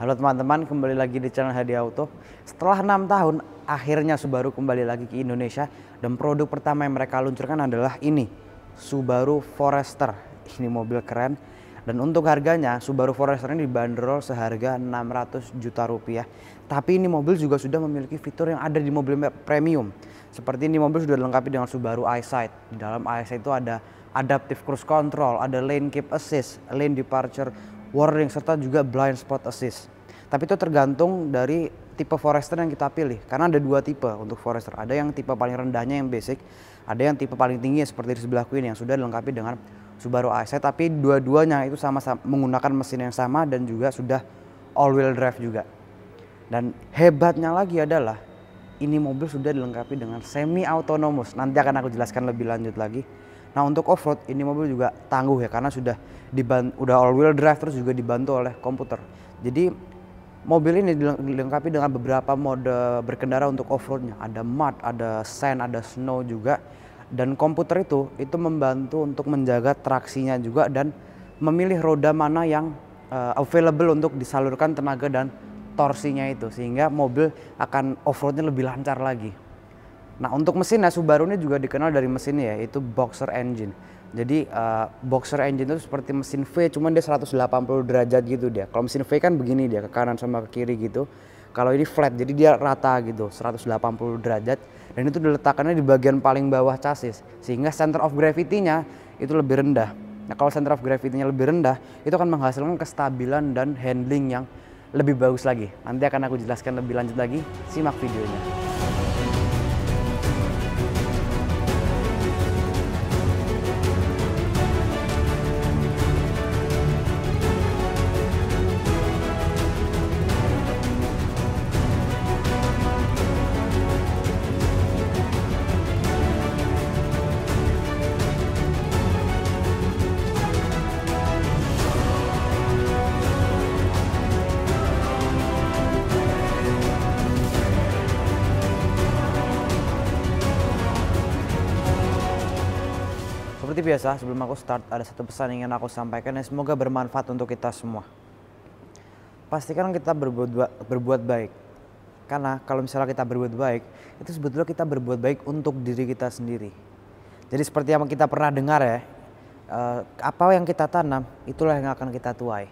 Halo teman-teman, kembali lagi di channel Hadi Auto. Setelah 6 tahun, akhirnya Subaru kembali lagi ke Indonesia. Dan produk pertama yang mereka luncurkan adalah ini, Subaru Forester. Ini mobil keren. Dan untuk harganya, Subaru Forester ini dibanderol seharga 600 juta rupiah. Tapi ini mobil juga sudah memiliki fitur yang ada di mobil premium. Seperti ini mobil sudah dilengkapi dengan Subaru EyeSight. Di dalam EyeSight itu ada Adaptive Cruise Control, ada Lane Keep Assist, Lane Departure Warning, serta juga Blind Spot Assist. Tapi itu tergantung dari tipe Forester yang kita pilih. Karena ada dua tipe untuk Forester. Ada yang tipe paling rendahnya yang basic, ada yang tipe paling tinggi seperti di sebelahku ini yang sudah dilengkapi dengan Subaru EyeSight. Tapi dua-duanya itu sama-sama menggunakan mesin yang sama dan juga sudah all-wheel drive juga. Dan hebatnya lagi adalah ini mobil sudah dilengkapi dengan semi autonomous. Nanti akan aku jelaskan lebih lanjut lagi. Nah, untuk off-road ini mobil juga tangguh ya, karena sudah all-wheel drive, terus juga dibantu oleh komputer. Jadi mobil ini dilengkapi dengan beberapa mode berkendara untuk off-roadnya. Ada mud, ada sand, ada snow juga. Dan komputer itu membantu untuk menjaga traksinya juga dan memilih roda mana yang available untuk disalurkan tenaga dan torsinya itu. Sehingga mobil akan off-roadnya lebih lancar lagi. Nah, untuk mesinnya, Subaru ini juga dikenal dari mesinnya, yaitu boxer engine. Jadi boxer engine itu seperti mesin V, cuman dia 180 derajat gitu dia. Kalau mesin V kan begini dia, ke kanan sama ke kiri gitu. Kalau ini flat, jadi dia rata gitu, 180 derajat. Dan itu diletakkannya di bagian paling bawah chassis, sehingga center of gravity-nya itu lebih rendah. Nah, kalau center of gravity-nya lebih rendah, itu akan menghasilkan kestabilan dan handling yang lebih bagus lagi. Nanti akan aku jelaskan lebih lanjut lagi, simak videonya. Seperti biasa, sebelum aku start ada satu pesan yang ingin aku sampaikan dan semoga bermanfaat untuk kita semua. Pastikan kita berbuat baik. Karena kalau misalnya kita berbuat baik, itu sebetulnya kita berbuat baik untuk diri kita sendiri. Jadi seperti yang kita pernah dengar ya, apa yang kita tanam, itulah yang akan kita tuai.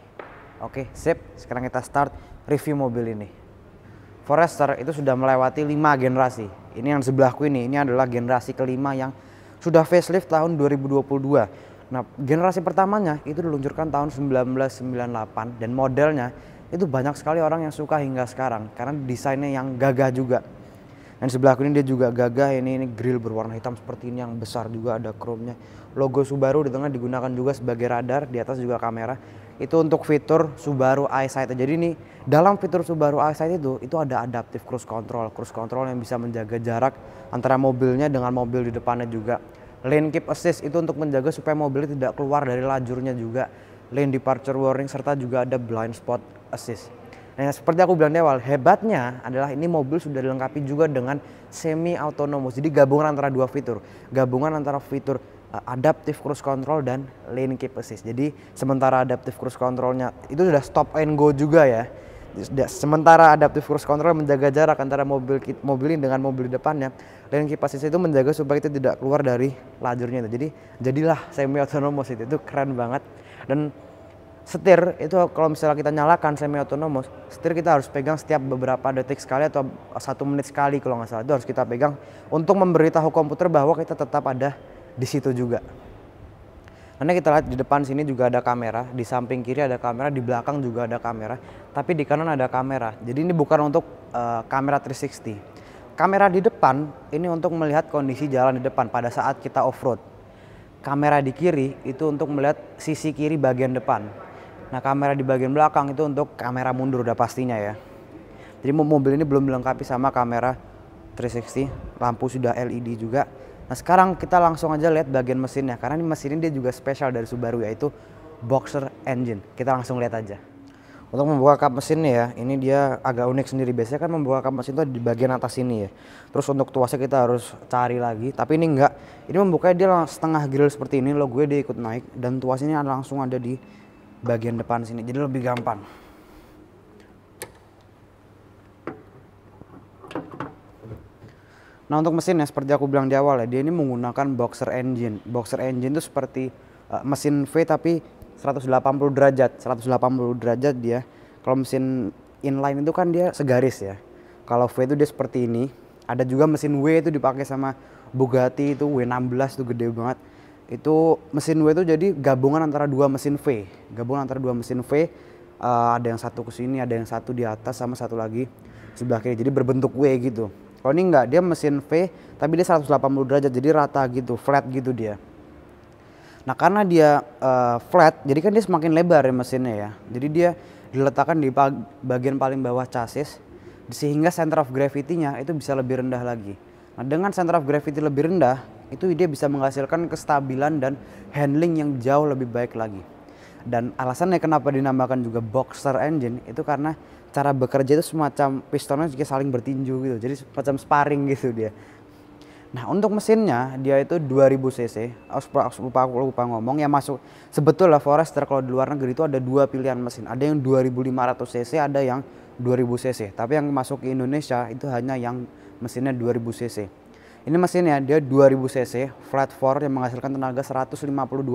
Oke, sip. Sekarang kita start review mobil ini. Forester itu sudah melewati 5 generasi. Ini yang sebelahku ini adalah generasi kelima yang sudah facelift tahun 2022. Nah, generasi pertamanya itu diluncurkan tahun 1998 dan modelnya itu banyak sekali orang yang suka hingga sekarang karena desainnya yang gagah juga. Dan sebelahku ini dia juga gagah, ini grill berwarna hitam seperti ini yang besar juga, ada chrome-nya. Logo Subaru di tengah digunakan juga sebagai radar, di atas juga kamera. Itu untuk fitur Subaru EyeSight. Jadi ini dalam fitur Subaru EyeSight itu ada adaptive cruise control yang bisa menjaga jarak antara mobilnya dengan mobil di depannya juga. Lane Keep Assist itu untuk menjaga supaya mobilnya tidak keluar dari lajurnya juga. Lane Departure Warning serta juga ada Blind Spot Assist. Nah, seperti aku bilang di awal, hebatnya adalah ini mobil sudah dilengkapi juga dengan semi autonomous. Jadi gabungan antara dua fitur, gabungan antara fitur Adaptive Cruise Control dan Lane Keep Assist. Jadi sementara Adaptive Cruise Controlnya itu sudah stop and go juga ya. Sementara Adaptive Cruise Control menjaga jarak antara mobil ini dengan mobil di depannya, Lane Keep Assist itu menjaga supaya itu tidak keluar dari lajurnya itu. Jadi jadilah semi autonomous itu keren banget. Dan setir itu kalau misalnya kita nyalakan semi autonomous, setir kita harus pegang setiap beberapa detik sekali atau 1 menit sekali kalau nggak salah, itu harus kita pegang untuk memberitahu komputer bahwa kita tetap ada di situ juga. Karena kita lihat di depan sini juga ada kamera, di samping kiri ada kamera, di belakang juga ada kamera, tapi di kanan ada kamera. Jadi ini bukan untuk kamera 360. Kamera di depan ini untuk melihat kondisi jalan di depan pada saat kita off-road. Kamera di kiri itu untuk melihat sisi kiri bagian depan. Nah, kamera di bagian belakang itu untuk kamera mundur udah pastinya ya. Jadi mobil ini belum dilengkapi sama kamera 360, lampu sudah LED juga. Nah, sekarang kita langsung aja lihat bagian mesinnya, karena ini mesin ini dia juga spesial dari Subaru, yaitu boxer engine. Kita langsung lihat aja. Untuk membuka kap mesinnya ya, ini dia agak unik sendiri. Biasanya kan membuka kap mesin itu di bagian atas ini ya. Terus untuk tuasnya kita harus cari lagi, tapi ini enggak. Ini membukanya dia setengah grill seperti ini, logonya dia ikut naik, dan tuasnya langsung ada di bagian depan sini, jadi lebih gampang. Nah untuk mesinnya seperti aku bilang di awal ya, dia ini menggunakan boxer engine. Boxer engine itu seperti mesin V tapi 180 derajat. 180 derajat dia. Kalau mesin inline itu kan dia segaris ya. Kalau V itu dia seperti ini. Ada juga mesin W itu dipakai sama Bugatti itu W16 itu gede banget. Itu mesin W itu jadi gabungan antara dua mesin V. Gabungan antara dua mesin V. Ada yang satu ke sini, ada yang satu di atas sama satu lagi sebelah kiri. Jadi berbentuk W gitu. Kalau ini enggak, dia mesin V tapi dia 180 derajat jadi rata gitu, flat gitu dia. Nah karena dia flat, jadi kan dia semakin lebar ya mesinnya ya. Jadi dia diletakkan di bagian paling bawah chassis sehingga center of gravity-nya itu bisa lebih rendah lagi. Nah dengan center of gravity lebih rendah, itu dia bisa menghasilkan kestabilan dan handling yang jauh lebih baik lagi. Dan alasannya kenapa dinamakan juga boxer engine itu karena cara bekerja itu semacam pistonnya juga saling bertinju gitu. Jadi semacam sparring gitu dia. Nah untuk mesinnya dia itu 2000 cc. Aku lupa ngomong ya, masuk sebetulnya Forester kalau di luar negeri itu ada dua pilihan mesin. Ada yang 2500 cc, ada yang 2000 cc. Tapi yang masuk ke Indonesia itu hanya yang mesinnya 2000 cc. Ini mesinnya dia 2000 cc, flat 4 yang menghasilkan tenaga 152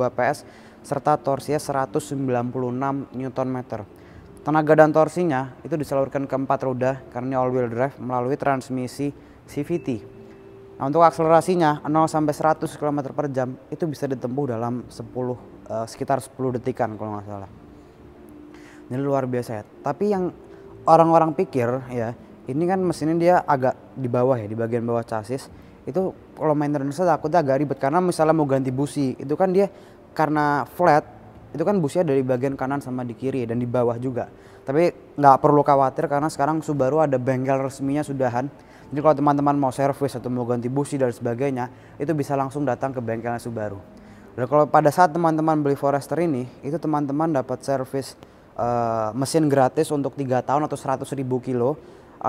PS serta torsinya 196 Nm. Tenaga dan torsinya itu disalurkan ke 4 roda karena all wheel drive melalui transmisi CVT. Nah, untuk akselerasinya 0 sampai 100 km per jam itu bisa ditempuh dalam sekitar 10 detikan kalau nggak salah. Ini luar biasa ya. Tapi yang orang-orang pikir ya, ini kan mesinnya dia agak di bawah ya, di bagian bawah chassis. Itu kalau maintenance takutnya agak ribet karena misalnya mau ganti busi, itu kan dia karena flat, itu kan businya dari bagian kanan sama di kiri dan di bawah juga. Tapi nggak perlu khawatir karena sekarang Subaru ada bengkel resminya sudahan. Jadi kalau teman-teman mau servis atau mau ganti busi dan sebagainya, itu bisa langsung datang ke bengkelnya Subaru. Dan kalau pada saat teman-teman beli Forester ini, itu teman-teman dapat servis mesin gratis untuk 3 tahun atau 100.000 kilo.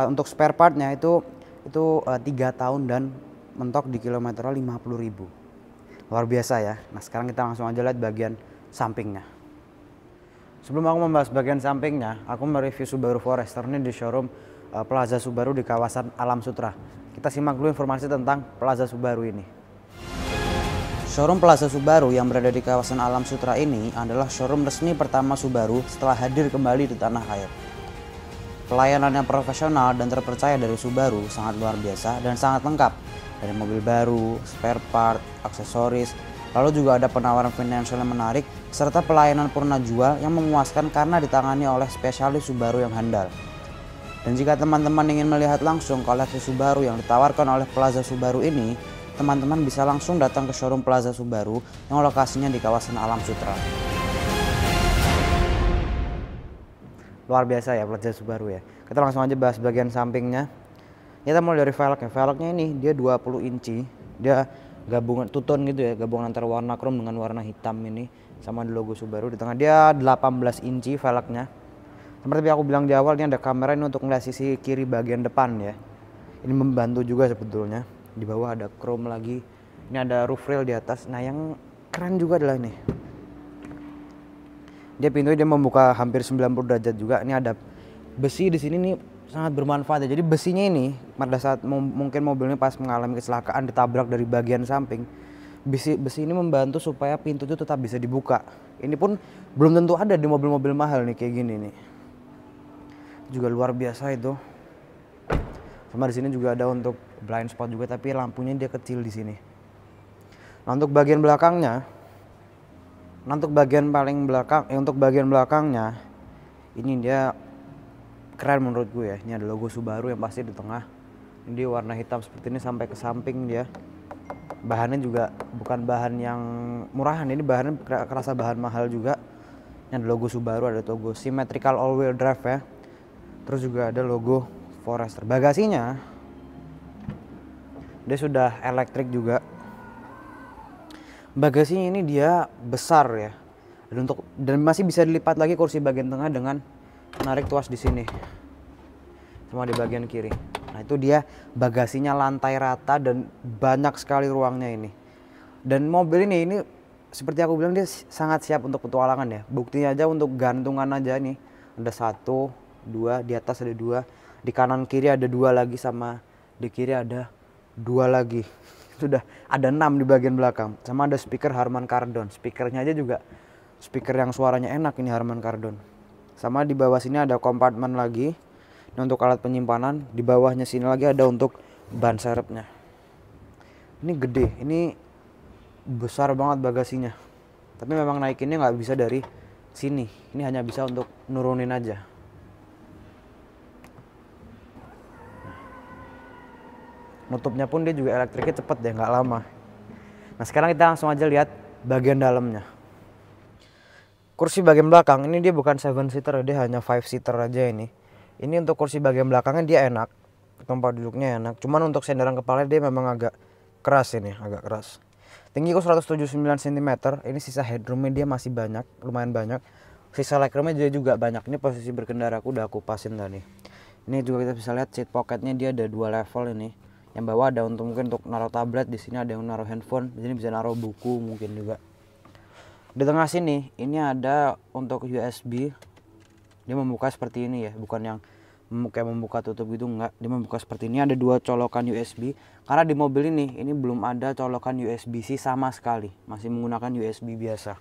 Untuk spare partnya itu 3 tahun dan mentok di kilometer 50.000. Luar biasa ya. Nah sekarang kita langsung aja lihat bagian sampingnya. Sebelum aku membahas bagian sampingnya, aku mereview Subaru Forester ini di showroom Plaza Subaru di kawasan Alam Sutra. Kita simak dulu informasi tentang Plaza Subaru ini. Showroom Plaza Subaru yang berada di kawasan Alam Sutra ini adalah showroom resmi pertama Subaru setelah hadir kembali di tanah air. Pelayanan yang profesional dan terpercaya dari Subaru sangat luar biasa dan sangat lengkap. Dari mobil baru, spare part, aksesoris, lalu juga ada penawaran finansial yang menarik, serta pelayanan purna jual yang memuaskan karena ditangani oleh spesialis Subaru yang handal. Dan jika teman-teman ingin melihat langsung koleksi Subaru yang ditawarkan oleh Plaza Subaru ini, teman-teman bisa langsung datang ke showroom Plaza Subaru yang lokasinya di kawasan Alam Sutra. Luar biasa ya Plaza Subaru ya. Kita langsung aja bahas bagian sampingnya. Kita mulai dari velgnya. Velgnya ini dia 20 inci. Dia gabungan two-tone gitu ya, gabungan antara warna chrome dengan warna hitam ini sama di logo Subaru. Di tengah dia 18 inci velgnya. Seperti aku bilang di awal, ini ada kamera ini untuk melihat sisi kiri bagian depan ya. Ini membantu juga sebetulnya. Di bawah ada chrome lagi. Ini ada roof rail di atas. Nah yang keren juga adalah ini. Dia pintunya dia membuka hampir 90 derajat juga. Ini ada besi di sini nih sangat bermanfaat ya. Jadi besinya ini pada saat mungkin mobilnya pas mengalami kecelakaan ditabrak dari bagian samping, besi ini membantu supaya pintu itu tetap bisa dibuka. Ini pun belum tentu ada di mobil-mobil mahal nih kayak gini nih. Juga luar biasa itu. Sama di sini juga ada untuk blind spot juga tapi lampunya dia kecil di sini. Nah, untuk bagian belakangnya, untuk bagian belakangnya ini dia keren menurut gue ya. Ini ada logo Subaru yang pasti di tengah. Ini dia warna hitam seperti ini sampai ke samping dia. Bahannya juga bukan bahan yang murahan, ini bahannya kerasa bahan mahal juga. Ini ada logo Subaru, ada logo symmetrical all wheel drive ya. Terus juga ada logo Forester. Bagasinya dia sudah elektrik juga. Bagasinya ini dia besar ya. Dan masih bisa dilipat lagi kursi bagian tengah dengan menarik tuas di sini sama di bagian kiri. Nah itu dia bagasinya lantai rata dan banyak sekali ruangnya ini. Dan mobil ini seperti aku bilang dia sangat siap untuk petualangan ya. Buktinya aja untuk gantungan aja nih ada 1, 2, di atas ada 2, di kanan kiri ada 2 lagi sama di kiri ada 2 lagi. Sudah ada 6 di bagian belakang. Sama ada speaker Harman Kardon. Speakernya aja juga speaker yang suaranya enak ini Harman Kardon. Sama di bawah sini ada kompartemen lagi. Ini untuk alat penyimpanan. Di bawahnya sini lagi ada untuk ban serepnya. Ini gede, ini besar banget bagasinya. Tapi memang naikinnya nggak bisa dari sini. Ini hanya bisa untuk nurunin aja. Nutupnya pun dia juga elektriknya cepet deh, nggak lama. Nah sekarang kita langsung aja lihat bagian dalamnya. Kursi bagian belakang ini dia bukan 7-seater, dia hanya 5-seater aja ini. Ini untuk kursi bagian belakangnya dia enak, tempat duduknya enak. Cuman untuk sandaran kepala dia memang agak keras ini, agak keras. Tinggiku 179 cm, ini sisa headroomnya dia masih banyak, lumayan banyak. Sisa legroomnya dia juga banyak. Ini posisi berkendara aku udah aku pasin tadi. Ini juga kita bisa lihat seat pocketnya dia ada 2 level ini. Yang bawah ada untuk mungkin untuk naruh tablet, di sini ada yang naruh handphone, di sini bisa naruh buku mungkin juga. Di tengah sini ini ada untuk USB. Dia membuka seperti ini ya, bukan yang kayak membuka tutup gitu, enggak. Dia membuka seperti ini, ada 2 colokan USB. Karena di mobil ini belum ada colokan USB-C sama sekali, masih menggunakan USB biasa.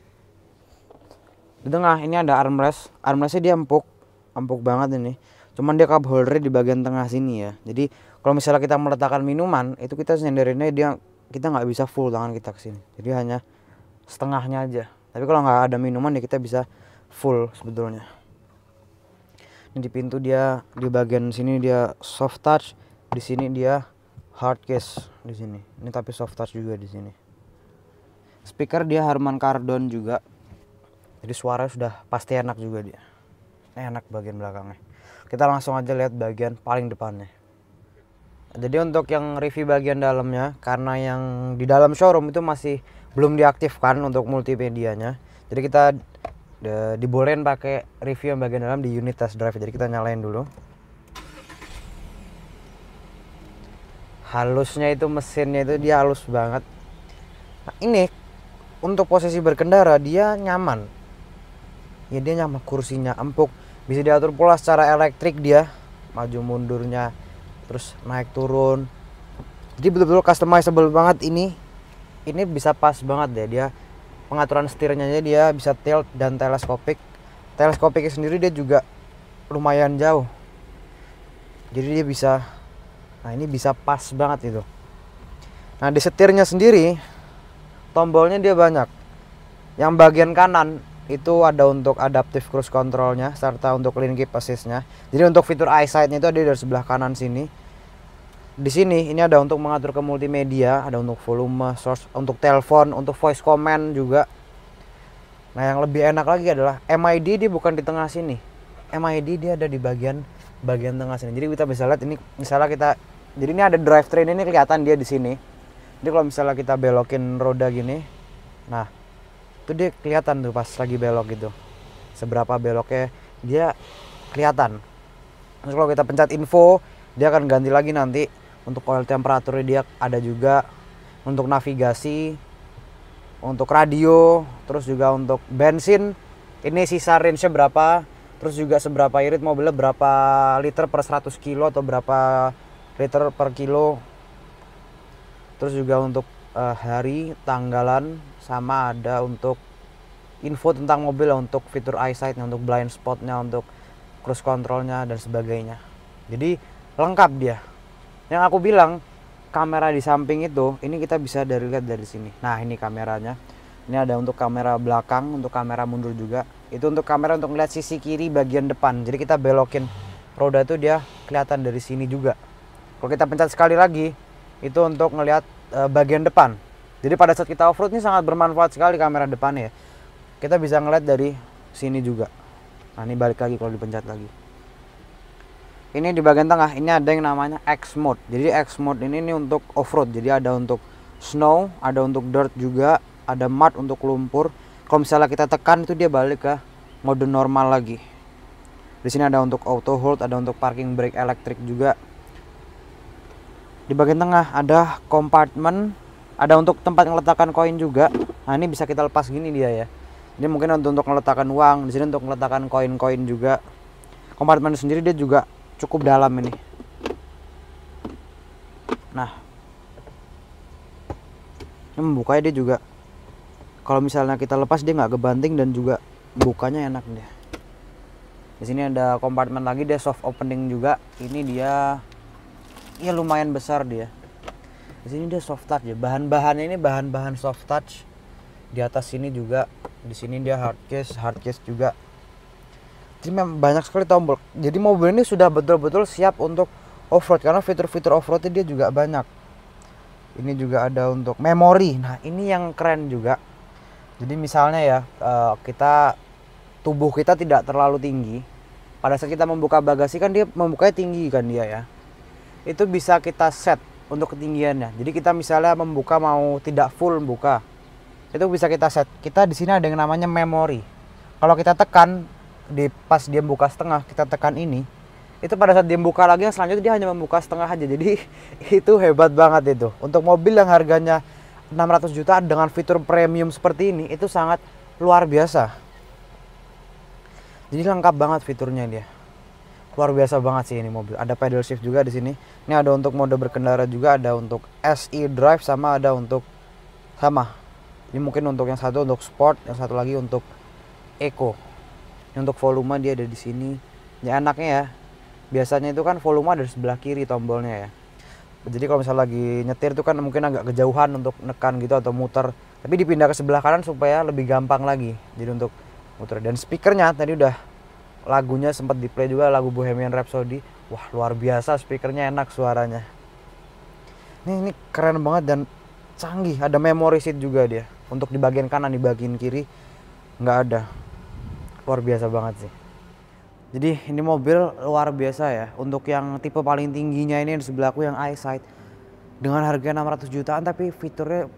Di tengah ini ada armrest. Armrestnya dia empuk banget ini. Cuman dia cup holder di bagian tengah sini ya. Jadi kalau misalnya kita meletakkan minuman, itu kita senderinnya kita nggak bisa full tangan kita ke sini. Jadi hanya setengahnya aja. Tapi kalau nggak ada minuman ya kita bisa full sebetulnya. Ini di pintu dia di bagian sini dia soft touch, di sini dia hard case di sini. Ini tapi soft touch juga di sini. Speaker dia Harman Kardon juga. Jadi suara sudah pasti enak juga dia. Enak bagian belakangnya. Kita langsung aja lihat bagian paling depannya. Jadi untuk yang review bagian dalamnya, karena yang di dalam showroom itu masih belum diaktifkan untuk multimedianya, jadi kita dibolehin pakai review yang bagian dalam di unit test drive. Jadi kita nyalain dulu. Halusnya itu mesinnya itu dia halus banget. Nah, ini untuk posisi berkendara dia nyaman. Ya dia nyaman, kursinya empuk, bisa diatur pula secara elektrik dia, maju mundurnya, terus naik turun. Jadi betul-betul customizable banget ini. Ini bisa pas banget deh dia. Pengaturan setirnya aja dia bisa tilt dan teleskopik. Teleskopiknya sendiri dia juga lumayan jauh. Jadi dia bisa, nah ini bisa pas banget itu. Nah di setirnya sendiri tombolnya dia banyak. Yang bagian kanan itu ada untuk adaptive cruise controlnya serta untuk lane keep assist-nya. Jadi untuk fitur eyesight-nya itu ada dari sebelah kanan sini. Di sini ini ada untuk mengatur ke multimedia, ada untuk volume, source, untuk telepon, untuk voice command juga. Nah, yang lebih enak lagi adalah MID dia bukan di tengah sini. MID dia ada di bagian tengah sini. Jadi kita bisa lihat ini misalnya jadi ini ada drivetrain ini kelihatan dia di sini. Jadi kalau misalnya kita belokin roda gini, nah itu dia kelihatan tuh pas lagi belok gitu, seberapa beloknya dia kelihatan. Terus kalau kita pencet info dia akan ganti lagi nanti. Untuk oil temperaturnya dia ada juga, untuk navigasi, untuk radio, terus juga untuk bensin ini sisa range-nya berapa, terus juga seberapa irit mobilnya, berapa liter per 100 kilo atau berapa liter per kilo. Terus juga untuk hari, tanggalan, sama ada untuk info tentang mobil, untuk fitur eyesight-nya, untuk blind spot-nya, untuk cruise control-nya dan sebagainya. Jadi lengkap dia. Yang aku bilang kamera di samping itu, ini kita bisa lihat dari sini. Nah ini kameranya. Ini ada untuk kamera belakang, untuk kamera mundur juga. Itu untuk kamera untuk melihat sisi kiri bagian depan. Jadi kita belokin roda itu dia kelihatan dari sini juga. Kalau kita pencet sekali lagi, itu untuk ngelihat bagian depan. Jadi pada saat kita off-road ini sangat bermanfaat sekali kamera depannya ya. Kita bisa ngeliat dari sini juga. Nah ini balik lagi kalau dipencet lagi. Ini di bagian tengah ini ada yang namanya X mode. Jadi X mode ini untuk off-road. Jadi ada untuk snow, ada untuk dirt juga, ada mud untuk lumpur. Kalau misalnya kita tekan itu dia balik ke mode normal lagi. Di sini ada untuk auto hold, ada untuk parking brake elektrik juga. Di bagian tengah ada kompartemen, ada untuk tempat meletakkan koin juga. Nah ini bisa kita lepas gini dia ya. Ini mungkin untuk meletakkan uang, di sini untuk meletakkan koin-koin juga. Kompartemen sendiri dia juga cukup dalam ini. Nah, Ini membukanya dia juga, kalau misalnya kita lepas dia nggak kebanting dan juga bukanya enak dia. Di sini ada kompartemen lagi, dia soft opening juga. Ini dia ya lumayan besar dia. Di sini dia soft touch ya. Bahan-bahannya ini bahan-bahan soft touch. Di atas sini juga, di sini dia hard case juga. Jadi memang banyak sekali tombol. Jadi mobil ini sudah betul-betul siap untuk off-road karena fitur-fitur off-roadnya dia juga banyak. Ini juga ada untuk memori. Nah ini yang keren juga. Jadi misalnya ya tubuh kita tidak terlalu tinggi. Pada saat kita membuka bagasi kan dia membukanya tinggi kan dia ya. Itu bisa kita set untuk ketinggiannya. Jadi kita misalnya membuka mau tidak full buka, itu bisa kita set. Kita di sini ada yang namanya memori. Kalau kita tekan pas dia buka setengah, kita tekan ini, itu pada saat dia buka lagi yang selanjutnya dia hanya membuka setengah aja. Jadi itu hebat banget itu. Untuk mobil yang harganya 600 juta dengan fitur premium seperti ini, itu sangat luar biasa. Jadi lengkap banget fiturnya dia. Luar biasa banget sih ini mobil. Ada pedal shift juga di sini. Ini ada untuk mode berkendara juga, ada untuk SE drive sama ada untuk Ini mungkin untuk yang satu untuk sport, yang satu lagi untuk eco. Ini untuk volume dia ada di sini. Ya enaknya ya. Biasanya itu kan volume ada di sebelah kiri tombolnya ya. Jadi kalau misalnya lagi nyetir itu kan mungkin agak kejauhan untuk nekan gitu atau muter. Tapi dipindah ke sebelah kanan supaya lebih gampang lagi. Jadi untuk muter. Dan speakernya tadi udah lagunya sempat di play juga, lagu Bohemian Rhapsody. Wah luar biasa, speakernya enak suaranya. Ini keren banget dan canggih. Ada memory seat juga dia. Untuk di bagian kanan, di bagian kiri nggak ada. Luar biasa banget sih. Jadi ini mobil luar biasa ya. Untuk yang tipe paling tingginya ini di sebelahku yang EyeSight, dengan harga 600 jutaan tapi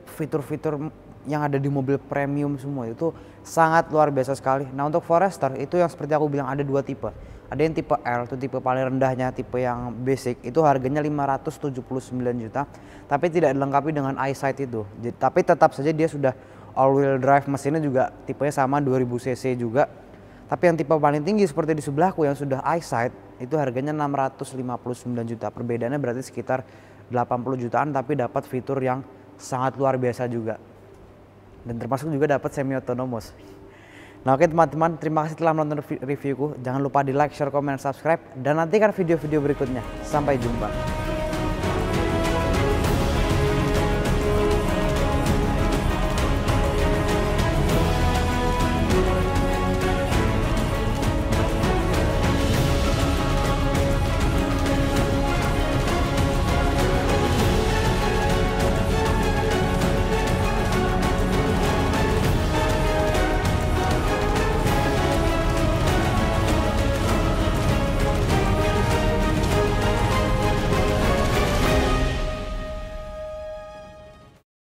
fitur-fitur yang ada di mobil premium semua itu sangat luar biasa sekali. Nah untuk Forester itu yang seperti aku bilang ada dua tipe. Ada yang tipe L, itu tipe paling rendahnya, tipe yang basic, itu harganya 579 juta. Tapi tidak dilengkapi dengan EyeSight itu. Tapi tetap saja dia sudah all wheel drive, mesinnya juga tipenya sama 2000 cc juga. Tapi yang tipe paling tinggi seperti di sebelahku yang sudah EyeSight itu harganya 659 juta. Perbedaannya berarti sekitar 80 jutaan tapi dapat fitur yang sangat luar biasa juga. Dan termasuk juga dapat semi autonomous. Nah oke teman-teman, terima kasih telah menonton reviewku. Jangan lupa di like, share, komen, subscribe. Dan nantikan video-video berikutnya. Sampai jumpa.